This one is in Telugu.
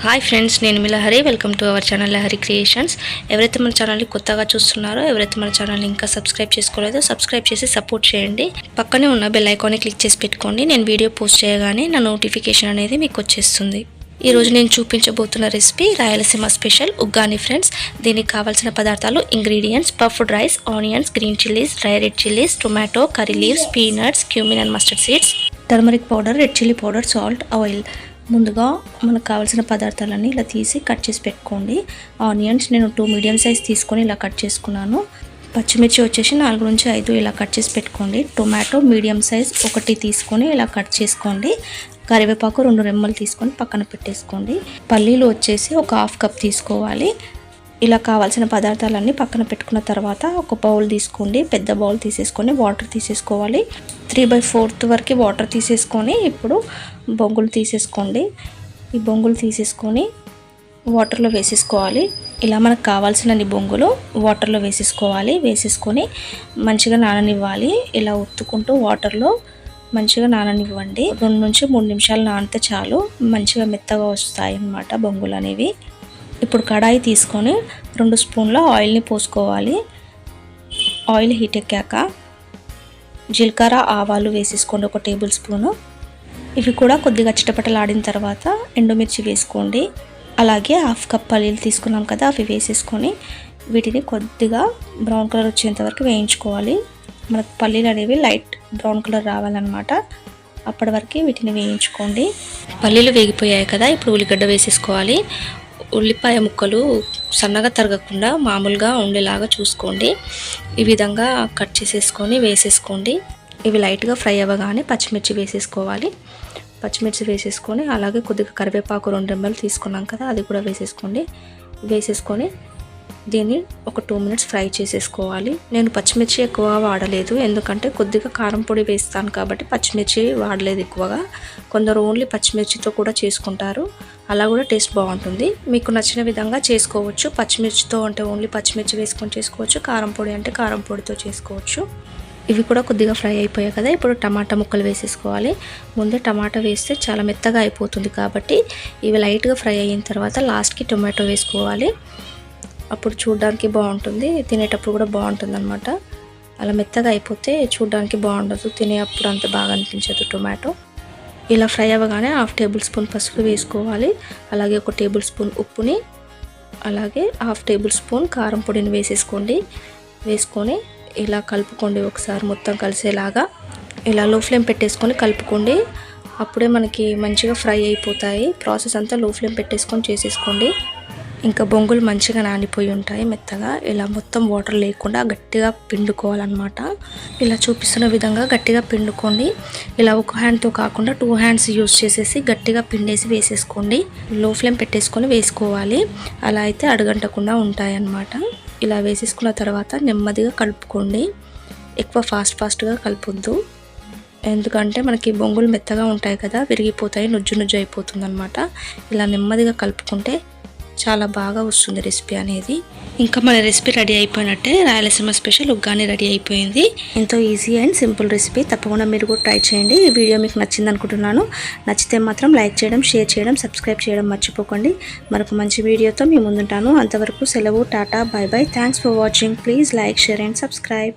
హాయ్ ఫ్రెండ్స్, నేను మీ Lahari. Welcome to our channel Lahari creations. ఎవరైతే మన ఛానల్ని కొత్తగా చూస్తున్నారో, ఎవరైతే మన ఛానల్ని ఇంకా సబ్స్క్రైబ్ చేసుకోలేదో సబ్స్క్రైబ్ చేసి సపోర్ట్ చేయండి. పక్కనే ఉన్న బెల్ ఐకాన్ని క్లిక్ చేసి పెట్టుకోండి. నేను వీడియో పోస్ట్ చేయగానే నా నోటిఫికేషన్ అనేది మీకు వచ్చేస్తుంది. ఈరోజు నేను చూపించబోతున్న recipe Rayalaseema special uggani friends. దీనికి కావాల్సిన పదార్థాలు ingredients: puffed rice, onions, green chillies, dry red chillies, tomato, curry leaves, peanuts, cumin and mustard seeds, turmeric powder, red chilli powder, salt, oil. ముందుగా మనకు కావాల్సిన పదార్థాలన్నీ ఇలా తీసి కట్ చేసి పెట్టుకోండి. ఆనియన్స్ నేను 2 మీడియం సైజ్ తీసుకొని ఇలా కట్ చేసుకున్నాను. పచ్చిమిర్చి వచ్చేసి 4 నుంచి 5 ఇలా కట్ చేసి పెట్టుకోండి. టొమాటో మీడియం సైజ్ 1 తీసుకొని ఇలా కట్ చేసుకోండి. కరివేపాకు 2 రెమ్మలు తీసుకొని పక్కన పెట్టేసుకోండి. పల్లీలు వచ్చేసి ఒక 1/2 కప్ తీసుకోవాలి. ఇలా కావాల్సిన పదార్థాలన్నీ పక్కన పెట్టుకున్న తర్వాత ఒక బౌల్ తీసుకోండి. పెద్ద బౌల్ తీసేసుకొని వాటర్ తీసేసుకోవాలి. 3/4 వరకు వాటర్ తీసేసుకొని ఇప్పుడు బొంగులు తీసేసుకోండి. ఈ బొంగులు తీసేసుకొని వాటర్లో వేసేసుకోవాలి. ఇలా మనకు కావాల్సినన్ని బొంగులు వాటర్లో వేసేసుకోవాలి. వేసేసుకొని మంచిగా నాననివ్వాలి. ఇలా ఒత్తుకుంటూ వాటర్లో మంచిగా నాననివ్వండి. 2 నుంచి 3 నిమిషాలు నానితే చాలు. మంచిగా మెత్తగా వస్తాయి అన్నమాట బొంగులు అనేవి. ఇప్పుడు కడాయి తీసుకొని 2 స్పూన్ల ఆయిల్ని పోసుకోవాలి. ఆయిల్ హీట్ ఎక్కాక జీలకర్ర, ఆవాలు వేసేసుకోండి 1 టేబుల్ స్పూను. ఇవి కూడా కొద్దిగా చిటపటలాడిన తర్వాత ఎండుమిర్చి వేసుకోండి. అలాగే 1/2 కప్ పల్లీలు తీసుకున్నాం కదా, అవి వేసేసుకొని వీటిని కొద్దిగా బ్రౌన్ కలర్ వచ్చేంత వరకు వేయించుకోవాలి. మనకు పల్లీలు అనేవి లైట్ బ్రౌన్ కలర్ రావాలన్నమాట. అప్పటి వరకు వీటిని వేయించుకోండి. పల్లీలు వేగిపోయాయి కదా, ఇప్పుడు ఉల్లిగడ్డ వేసేసుకోవాలి. ఉల్లిపాయ ముక్కలు సన్నగా తరగకుండా మామూలుగా ఉండేలాగా చూసుకోండి. ఈ విధంగా కట్ చేసేసుకొని వేసేసుకోండి. ఇవి లైట్గా ఫ్రై అవ్వగానే పచ్చిమిర్చి వేసేసుకోవాలి. పచ్చిమిర్చి వేసేసుకొని అలాగే కొద్దిగా కరివేపాకు 2 రెమ్మలు తీసుకున్నాం కదా, అది కూడా వేసేసుకోండి. వేసేసుకొని దీన్ని ఒక 2 మినిట్స్ ఫ్రై చేసేసుకోవాలి. నేను పచ్చిమిర్చి ఎక్కువగా వాడలేదు, ఎందుకంటే కొద్దిగా కారం పొడి వేస్తాను కాబట్టి పచ్చిమిర్చి వాడలేదు ఎక్కువగా. కొందరు ఓన్లీ పచ్చిమిర్చితో కూడా చేసుకుంటారు, అలా కూడా టేస్ట్ బాగుంటుంది. మీకు నచ్చిన విధంగా చేసుకోవచ్చు. పచ్చిమిర్చితో అంటే ఓన్లీ పచ్చిమిర్చి వేసుకొని చేసుకోవచ్చు, కారం పొడి అంటే కారం పొడితో చేసుకోవచ్చు. ఇవి కూడా కొద్దిగా ఫ్రై అయిపోయాయి కదా, ఇప్పుడు టమాటా ముక్కలు వేసేసుకోవాలి. ముందే టమాటా వేస్తే చాలా మెత్తగా అయిపోతుంది కాబట్టి ఇవి లైట్గా ఫ్రై అయిన తర్వాత లాస్ట్కి టొమాటో వేసుకోవాలి. అప్పుడు చూడడానికి బాగుంటుంది, తినేటప్పుడు కూడా బాగుంటుంది అనమాట. అలా మెత్తగా అయిపోతే చూడడానికి బాగుండదు, తినేటప్పుడు అంత బాగా అనిపించదు టొమాటో. ఇలా ఫ్రై అవ్వగానే 1/2 టేబుల్ స్పూన్ పసుపు వేసుకోవాలి. అలాగే 1 టేబుల్ స్పూన్ ఉప్పుని, అలాగే 1/2 టేబుల్ స్పూన్ కారం పొడిని వేసేసుకోండి. వేసుకొని ఇలా కలుపుకోండి ఒకసారి మొత్తం కలిసేలాగా. ఇలా లో ఫ్లేమ్ పెట్టేసుకొని కలుపుకోండి, అప్పుడే మనకి మంచిగా ఫ్రై అయిపోతాయి. ప్రాసెస్ అంతా లో ఫ్లేమ్ పెట్టేసుకొని చేసేసుకోండి. ఇంకా బొంగులు మంచిగా నానిపోయి ఉంటాయి మెత్తగా. ఇలా మొత్తం వాటర్ లేకుండా గట్టిగా పిండుకోవాలన్నమాట. ఇలా చూపిస్తున్న విధంగా గట్టిగా పిండుకోండి. ఇలా ఒక హ్యాండ్తో కాకుండా 2 హ్యాండ్స్ యూజ్ చేసేసి గట్టిగా పిండేసి వేసేసుకోండి. లో ఫ్లేమ్ పెట్టేసుకొని వేసుకోవాలి, అలా అయితే అడుగంటకుండా ఉంటాయి అన్నమాట. ఇలా వేసేసుకున్న తర్వాత నెమ్మదిగా కలుపుకోండి. ఎక్కువ ఫాస్ట్గా కలపొద్దు, ఎందుకంటే మనకి బొంగులు మెత్తగా ఉంటాయి కదా, విరిగిపోతాయి, నుజ్జు అయిపోతుంది అనమాట. ఇలా నెమ్మదిగా కలుపుకుంటే చాలా బాగా వస్తుంది రెసిపీ అనేది. ఇంకా మన రెసిపీ రెడీ అయిపోయినట్టే. రాయలసీమ స్పెషల్ ఉగ్గాని రెడీ అయిపోయింది. ఎంతో ఈజీ అండ్ సింపుల్ రెసిపీ. తప్పకుండా మీరు కూడా ట్రై చేయండి. ఈ వీడియో మీకు నచ్చింది అనుకుంటున్నాను. నచ్చితే మాత్రం లైక్ చేయడం, షేర్ చేయడం, సబ్స్క్రైబ్ చేయడం మర్చిపోకండి. మరొక మంచి వీడియోతో మీ ముందుంటాను. అంతవరకు సెలవు. Tata, by by. Thanks for watching. Please like, share and subscribe.